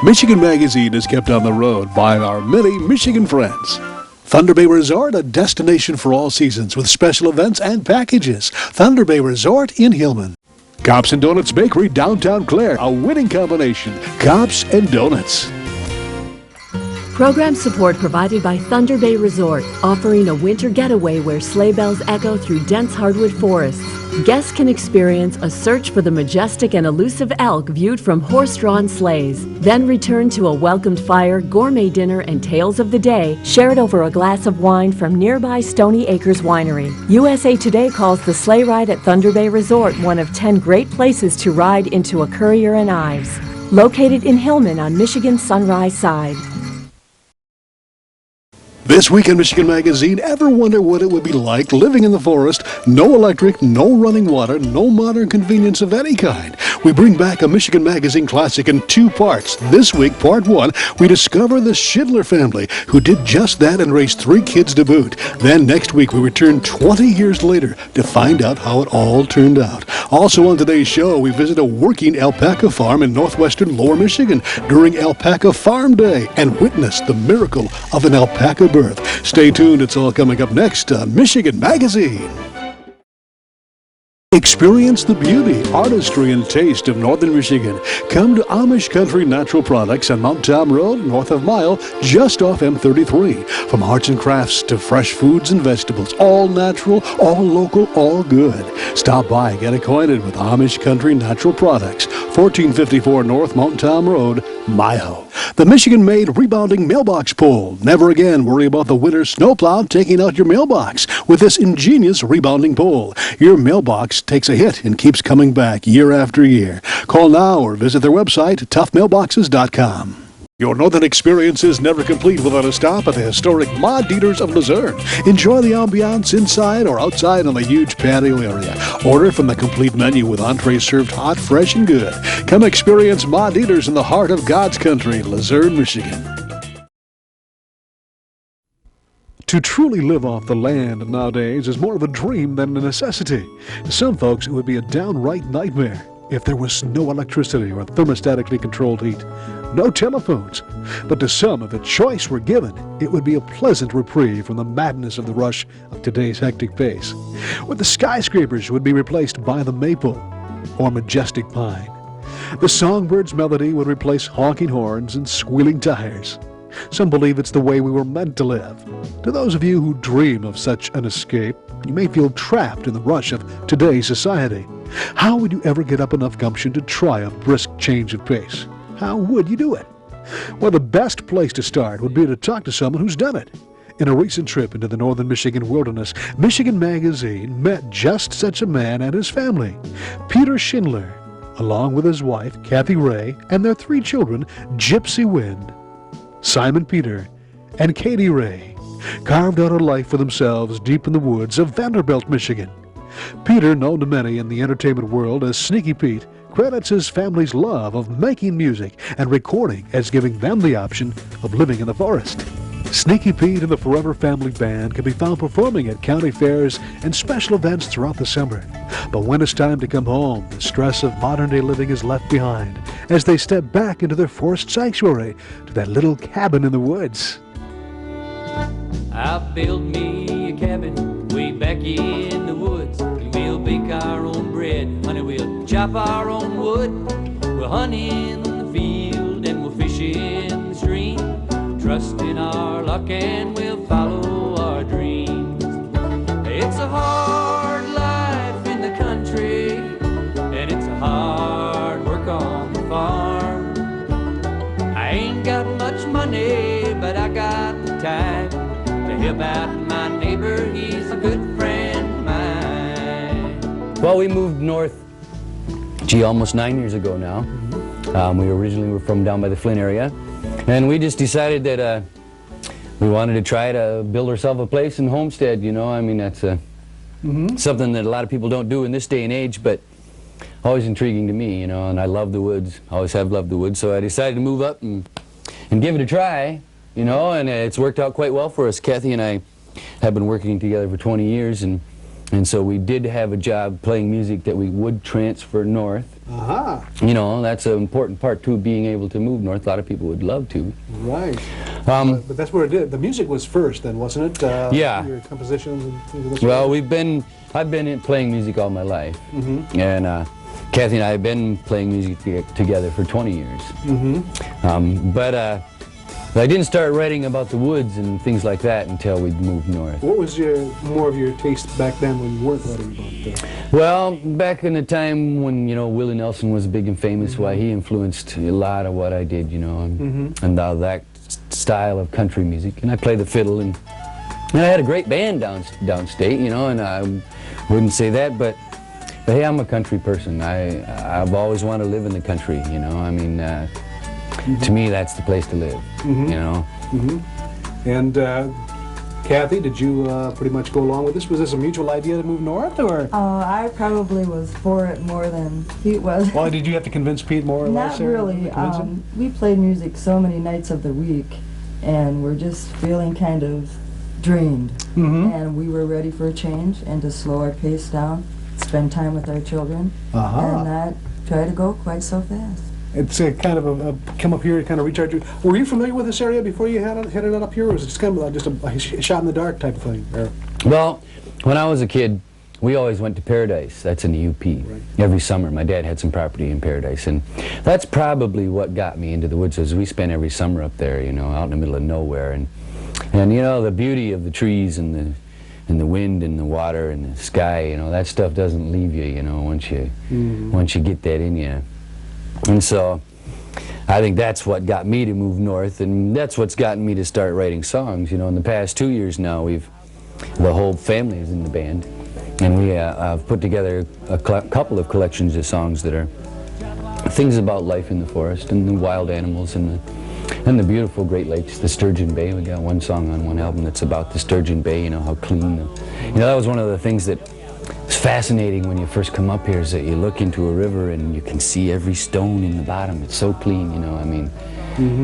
Michigan Magazine is kept on the road by our many Michigan friends. Thunder Bay Resort, a destination for all seasons with special events and packages. Thunder Bay Resort in Hillman. Cops and Donuts Bakery, downtown Clare, a winning combination. Cops and Donuts. Program support provided by Thunder Bay Resort, offering a winter getaway where sleigh bells echo through dense hardwood forests. Guests can experience a search for the majestic and elusive elk viewed from horse-drawn sleighs, then return to a welcomed fire, gourmet dinner, and tales of the day shared over a glass of wine from nearby Stony Acres Winery. USA Today calls the sleigh ride at Thunder Bay Resort one of 10 great places to ride into a Currier and Ives, located in Hillman on Michigan's Sunrise Side. This week in Michigan Magazine, ever wonder what it would be like living in the forest? No electric, no running water, no modern convenience of any kind. We bring back a Michigan Magazine classic in 2 parts. This week, part 1, we discover the Schindler family, who did just that and raised 3 kids to boot. Then next week, we return 20 years later to find out how it all turned out. Also on today's show, we visit a working alpaca farm in northwestern Lower Michigan during Alpaca Farm Day and witness the miracle of an alpaca birth. Stay tuned, it's all coming up next on Michigan Magazine. Experience the beauty, artistry, and taste of northern Michigan. Come to Amish Country Natural Products on Mount Tom Road, north of Mile, just off M33. From arts and crafts to fresh foods and vegetables, all natural, all local, all good. Stop by and get acquainted with Amish Country Natural Products, 1454 North Mount Tom Road, Mile. The Michigan-made rebounding mailbox pole. Never again worry about the winter snowplow taking out your mailbox with this ingenious rebounding pole. Your mailbox takes a hit and keeps coming back year after year. Call now or visit their website, toughmailboxes.com. Your northern experience is never complete without a stop at the historic Ma Dieters of Luzerne. Enjoy the ambiance inside or outside on the huge patio area. Order from the complete menu with entrees served hot, fresh, and good. Come experience Ma Dieters in the heart of God's country, Luzerne, Michigan. To truly live off the land nowadays is more of a dream than a necessity. To some folks, it would be a downright nightmare if there was no electricity or thermostatically controlled heat, no telephones. But to some, if a choice were given, it would be a pleasant reprieve from the madness of the rush of today's hectic pace, where the skyscrapers would be replaced by the maple or majestic pine. The songbird's melody would replace honking horns and squealing tires. Some believe it's the way we were meant to live. To those of you who dream of such an escape, you may feel trapped in the rush of today's society. How would you ever get up enough gumption to try a brisk change of pace? How would you do it? Well, the best place to start would be to talk to someone who's done it. In a recent trip into the northern Michigan wilderness, Michigan Magazine met just such a man and his family. Peter Schindler, along with his wife, Kathy Ray, and their 3 children, Gypsy Wind, Simon Peter, and Katie Ray, carved out a life for themselves deep in the woods of Vanderbilt, Michigan. Peter, known to many in the entertainment world as Sneaky Pete, credits his family's love of making music and recording as giving them the option of living in the forest. Sneaky Pete and the Forever Family Band can be found performing at county fairs and special events throughout the summer. But when it's time to come home, the stress of modern-day living is left behind as they step back into their forest sanctuary to that little cabin in the woods. I built me a cabin way back in the woods, and we'll bake our own bread, honey, we'll chop our own wood. We'll hunt in the field and we'll fish in the stream, trust in our luck and we'll follow our dreams. It's a hard life in the country, and it's a hard work on the farm. I ain't got much money, but I got the time to help out my neighbor, he's a good friend of mine. Well, we moved north, almost 9 years ago now. We originally were from down by the Flint area, and we just decided that we wanted to try to build ourselves a place and homestead, you know. I mean, that's something that a lot of people don't do in this day and age, but always intriguing to me, you know, and I love the woods, always have loved the woods, so I decided to move up and give it a try. You know, and it's worked out quite well for us. Kathy and I have been working together for 20 years, and so we did have a job playing music that we would transfer north. Aha. You know, that's an important part too, being able to move north. A lot of people would love to. Right. Um, But that's where it did. The music was first then, wasn't it? Yeah. Your compositions and things of this well, sort? I've been playing music all my life. And Kathy and I have been playing music together for 20 years. But I didn't start writing about the woods and things like that until we moved north. What was more of your taste back then when you weren't writing about that? Well, back in the time when, you know, Willie Nelson was big and famous, why he influenced a lot of what I did, you know, and that style of country music. And I played the fiddle, and I had a great band downstate, you know, and I wouldn't say that, but hey, I'm a country person. I've always wanted to live in the country, you know. I mean, to me, that's the place to live, you know. And Kathy, did you pretty much go along with this? Was this a mutual idea to move north, or? I probably was for it more than Pete was. Well, did you have to convince Pete more or less? Not really. We played music so many nights of the week, and we're just feeling kind of drained. And we were ready for a change and to slow our pace down, spend time with our children, and not try to go quite so fast. It's kind of a come up here and kind of recharge. Were you familiar with this area before you headed up here, or was it just kind of just a shot in the dark type of thing? Or? Well, when I was a kid, we always went to Paradise. That's in the UP. Right. Every summer, my dad had some property in Paradise, and that's probably what got me into the woods. As we spent every summer up there, you know, out in the middle of nowhere, and you know, the beauty of the trees and the wind and the water and the sky, you know, that stuff doesn't leave you, you know, once you get that in you. And so I think that's what got me to move north, and that's what's gotten me to start writing songs. You know, in the past 2 years now, the whole family is in the band, and we have put together a couple of collections of songs that are things about life in the forest and the wild animals and the beautiful Great Lakes, the Sturgeon Bay. We got one song on one album that's about the Sturgeon Bay, you know, how clean. You know, that was one of the things that was fascinating when you first come up here, is that you look into a river and you can see every stone in the bottom. It's so clean, you know. I mean,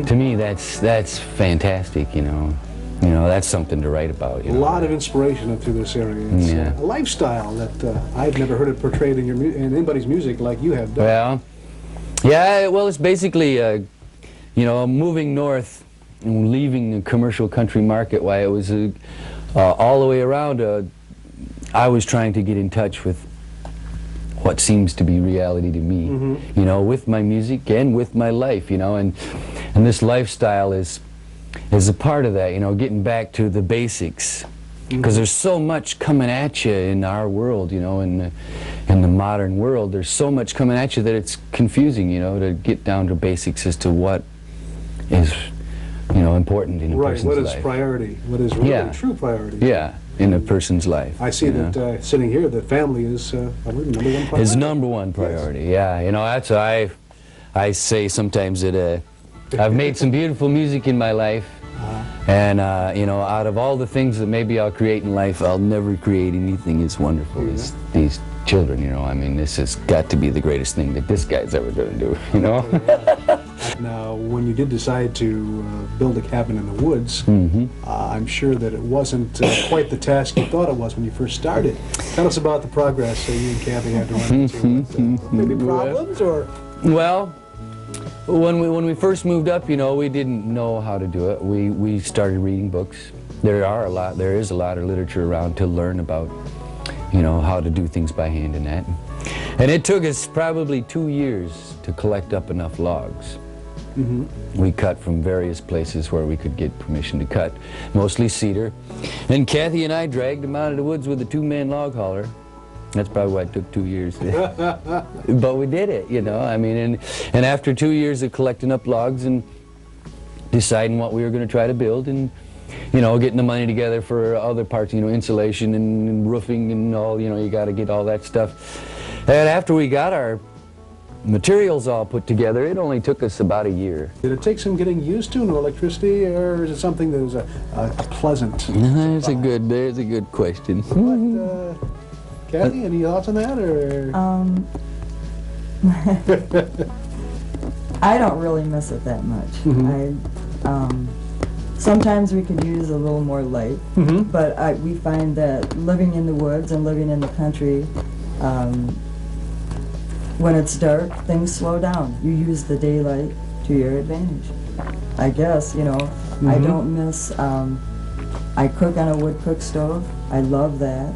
to me, that's fantastic, you know. You know, that's something to write about. You know? A lot of inspiration up through this area. It's a lifestyle that I've never heard it portrayed in in anybody's music like you have done. Well, yeah, well, it's basically, you know, moving north and leaving the commercial country market. Why, it was all the way around. I was trying to get in touch with what seems to be reality to me, you know, with my music and with my life, you know, and this lifestyle is a part of that, you know, getting back to the basics, because there's so much coming at you in our world, you know, in the modern world. There's so much coming at you that it's confusing, you know, to get down to basics as to what is, you know, important in a person's life. Right, what is priority? What is really true priority? Yeah, in a person's life. I see that sitting here, that family is number one priority. Is number one priority, yeah. You know, that's why I say sometimes that I've made some beautiful music in my life, and you know, out of all the things that maybe I'll create in life, I'll never create anything as wonderful as these children, you know. I mean, this has got to be the greatest thing that this guy's ever going to do, you know. Now, when you did decide to build a cabin in the woods, I'm sure that it wasn't quite the task you thought it was when you first started. Tell us about the progress you and Kathy had to run into. Maybe problems, or? Well, when we first moved up, you know, we didn't know how to do it. We started reading books. There is a lot of literature around to learn about, you know, how to do things by hand and that. And it took us probably 2 years to collect up enough logs. We cut from various places where we could get permission to cut, mostly cedar. And Kathy and I dragged them out of the woods with a 2-man log hauler. That's probably why it took 2 years. But we did it, you know. I mean, and after 2 years of collecting up logs and deciding what we were going to try to build, and, you know, getting the money together for other parts, you know, insulation and roofing and all, you know, you got to get all that stuff. And after we got our materials all put together, it only took us about a year. Did it take some getting used to, no electricity, or is it something that was a pleasant? There's a good question. But, Kathy, any thoughts on that, or? I don't really miss it that much. Sometimes we could use a little more light, but we find that living in the woods and living in the country, when it's dark, things slow down. You use the daylight to your advantage. I guess, you know, I don't miss, I cook on a wood cook stove. I love that.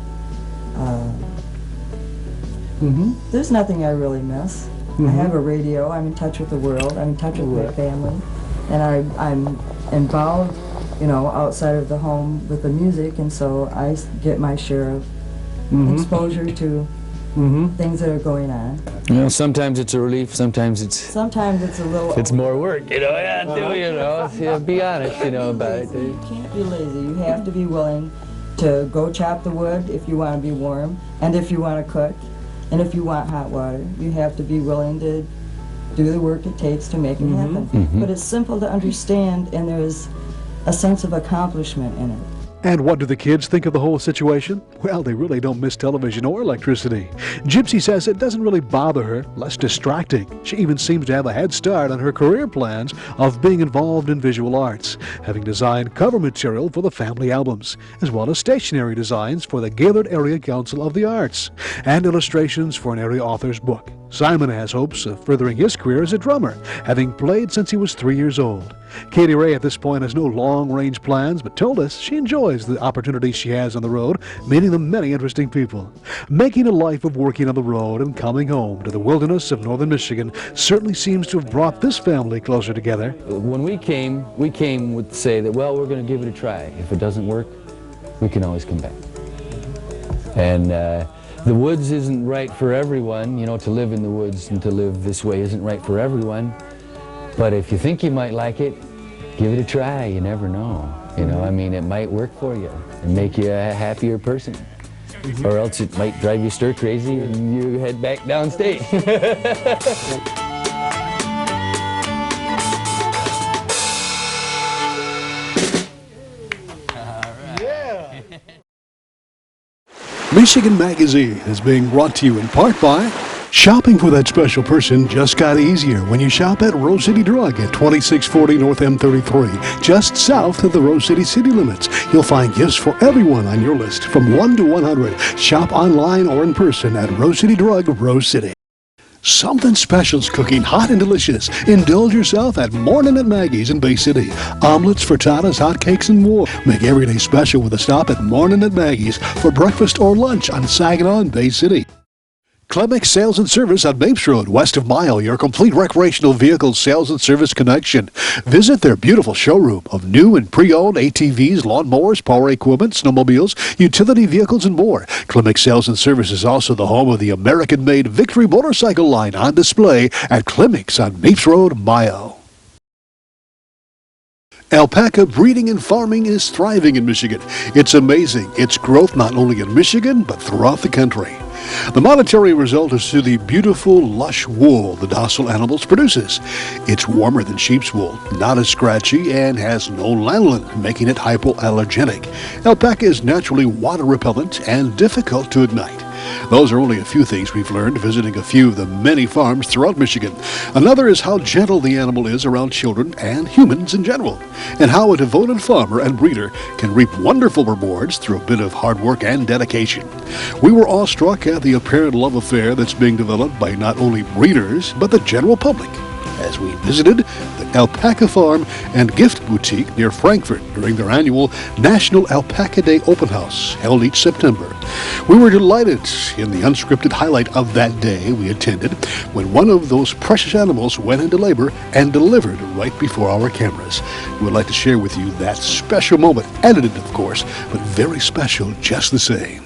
There's nothing I really miss. I have a radio. I'm in touch with the world. I'm in touch with my family. And I'm involved, you know, outside of the home with the music, and so I get my share of exposure to things that are going on. You know, sometimes it's a relief, sometimes it's a little... it's more work, you know, yeah, too, you know, yeah, be honest, you know, about it. You can't be lazy. You have to be willing to go chop the wood if you want to be warm, and if you want to cook, and if you want hot water. You have to be willing to do the work it takes to make it happen. But it's simple to understand, and there's a sense of accomplishment in it. And what do the kids think of the whole situation? Well, they really don't miss television or electricity. Gypsy says it doesn't really bother her, less distracting. She even seems to have a head start on her career plans of being involved in visual arts, having designed cover material for the family albums, as well as stationery designs for the Gaylord Area Council of the Arts, and illustrations for an area author's book. Simon has hopes of furthering his career as a drummer, having played since he was 3 years old. Katie Ray at this point has no long-range plans, but told us she enjoys the opportunities she has on the road, meeting the many interesting people. Making a life of working on the road and coming home to the wilderness of northern Michigan certainly seems to have brought this family closer together. When we came with say that, well, we're going to give it a try. If it doesn't work, we can always come back. And the woods isn't right for everyone, you know, to live in the woods and to live this way isn't right for everyone. But if you think you might like it, give it a try. You never know. You know, I mean, it might work for you and make you a happier person. Or else it might drive you stir crazy and you head back downstate. Michigan Magazine is being brought to you in part by shopping for that special person just got easier when you shop at Rose City Drug at 2640 North M33, just south of the Rose City city limits. You'll find gifts for everyone on your list from 1 to 100. Shop online or in person at Rose City Drug, Rose City. Something special's cooking, hot and delicious. Indulge yourself at Morning at Maggie's in Bay City. Omelets, frittatas, hotcakes, and more. Make every day special with a stop at Morning at Maggie's for breakfast or lunch on Saginaw in Bay City. Clemick Sales and Service on Mapes Road, west of Mile, your complete recreational vehicle sales and service connection. Visit their beautiful showroom of new and pre-owned ATVs, lawnmowers, power equipment, snowmobiles, utility vehicles, and more. Clemick Sales and Service is also the home of the American-made Victory motorcycle line on display at Clemick's on Mapes Road, Mile. Alpaca breeding and farming is thriving in Michigan. It's amazing. Its growth not only in Michigan, but throughout the country. The monetary result is through the beautiful, lush wool the docile animals produces. It's warmer than sheep's wool, not as scratchy, and has no lanolin, making it hypoallergenic. Alpaca is naturally water repellent and difficult to ignite. Those are only a few things we've learned visiting a few of the many farms throughout Michigan. Another is how gentle the animal is around children and humans in general, and how a devoted farmer and breeder can reap wonderful rewards through a bit of hard work and dedication. We were awestruck at the apparent love affair that's being developed by not only breeders, but the general public, as we visited the Alpaca Farm and Gift Boutique near Frankfort during their annual National Alpaca Day Open House held each September. We were delighted in the unscripted highlight of that day we attended when one of those precious animals went into labor and delivered right before our cameras. We would like to share with you that special moment, edited of course, but very special just the same.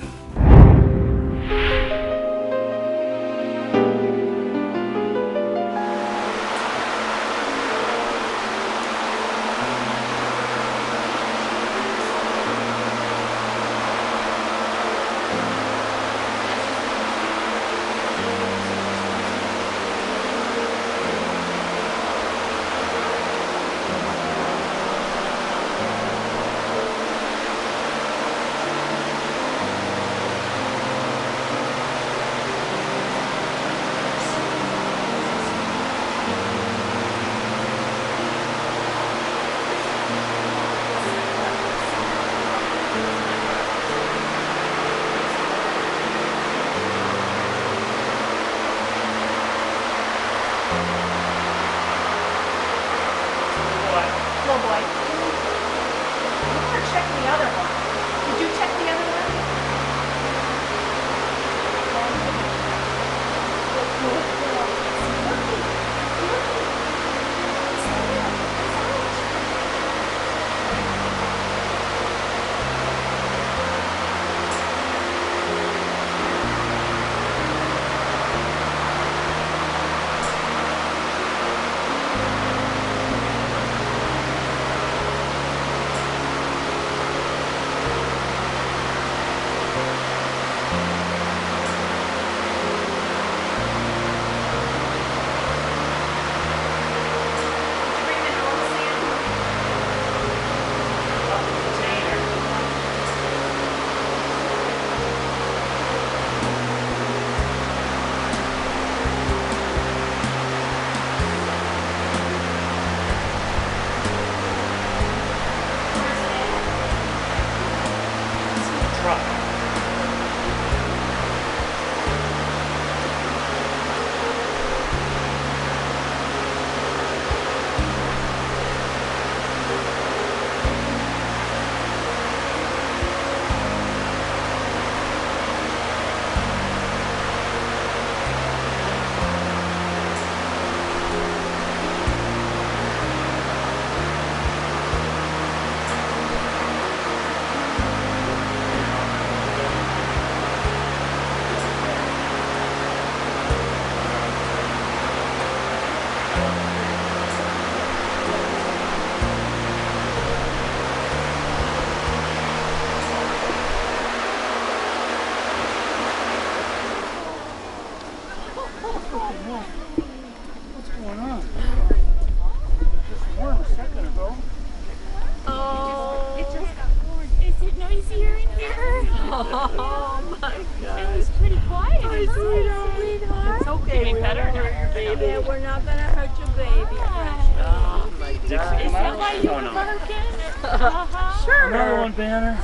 Another one, Banner.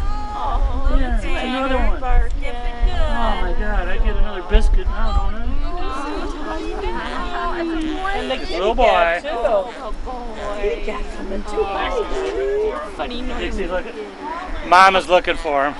Yeah, another one. Oh my God, I get another biscuit now, don't I? And the Little boy. Oh boy. He got something too funny noise. Dixie, look at. Mom is looking for him.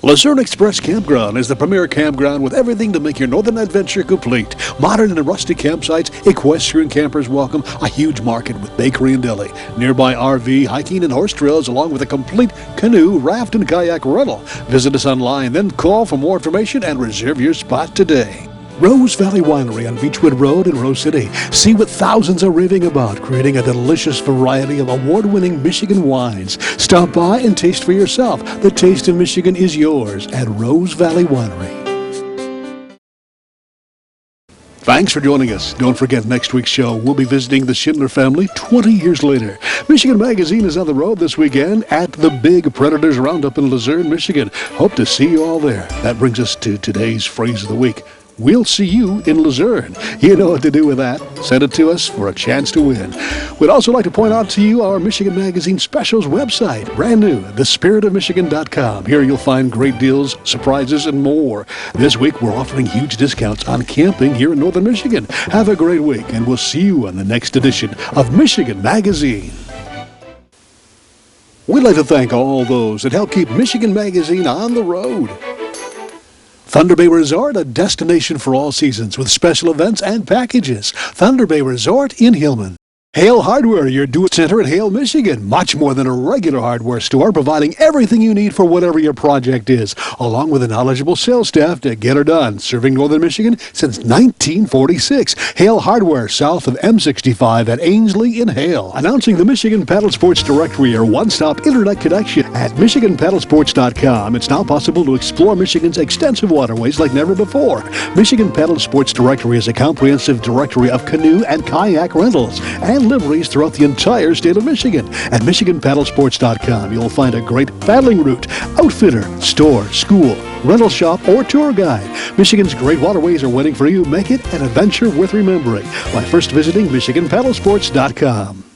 Luzerne Express Campground is the premier campground with everything to make your northern adventure complete. Modern and rustic campsites, equestrian campers welcome, a huge market with bakery and deli, nearby RV, hiking, and horse trails, along with a complete canoe, raft, and kayak rental. Visit us online, then call for more information and reserve your spot today. Rose Valley Winery on Beechwood Road in Rose City. See what thousands are raving about, creating a delicious variety of award-winning Michigan wines. Stop by and taste for yourself. The taste of Michigan is yours at Rose Valley Winery. Thanks for joining us. Don't forget, next week's show, we'll be visiting the Schindler family 20 years later. Michigan Magazine is on the road this weekend at the Big Predators Roundup in Luzerne, Michigan. Hope to see you all there. That brings us to today's phrase of the week. We'll see you in Luzerne. You know what to do with that. Send it to us for a chance to win. We'd also like to point out to you our Michigan Magazine Specials website. Brand new, thespiritofmichigan.com. Here you'll find great deals, surprises, and more. This week we're offering huge discounts on camping here in northern Michigan. Have a great week, and we'll see you on the next edition of Michigan Magazine. We'd like to thank all those that help keep Michigan Magazine on the road. Thunder Bay Resort, a destination for all seasons with special events and packages. Thunder Bay Resort in Hillman. Hale Hardware, your do-it-center in Hale, Michigan. Much more than a regular hardware store, providing everything you need for whatever your project is, along with a knowledgeable sales staff to get her done. Serving northern Michigan since 1946. Hale Hardware, south of M65 at Ainsley in Hale. Announcing the Michigan Paddle Sports Directory, your one-stop internet connection at MichiganPaddlesports.com. It's now possible to explore Michigan's extensive waterways like never before. Michigan Paddle Sports Directory is a comprehensive directory of canoe and kayak rentals and liveries throughout the entire state of Michigan. At MichiganPaddlesports.com, you'll find a great paddling route, outfitter, store, school, rental shop, or tour guide. Michigan's great waterways are waiting for you. Make it an adventure worth remembering by first visiting MichiganPaddlesports.com.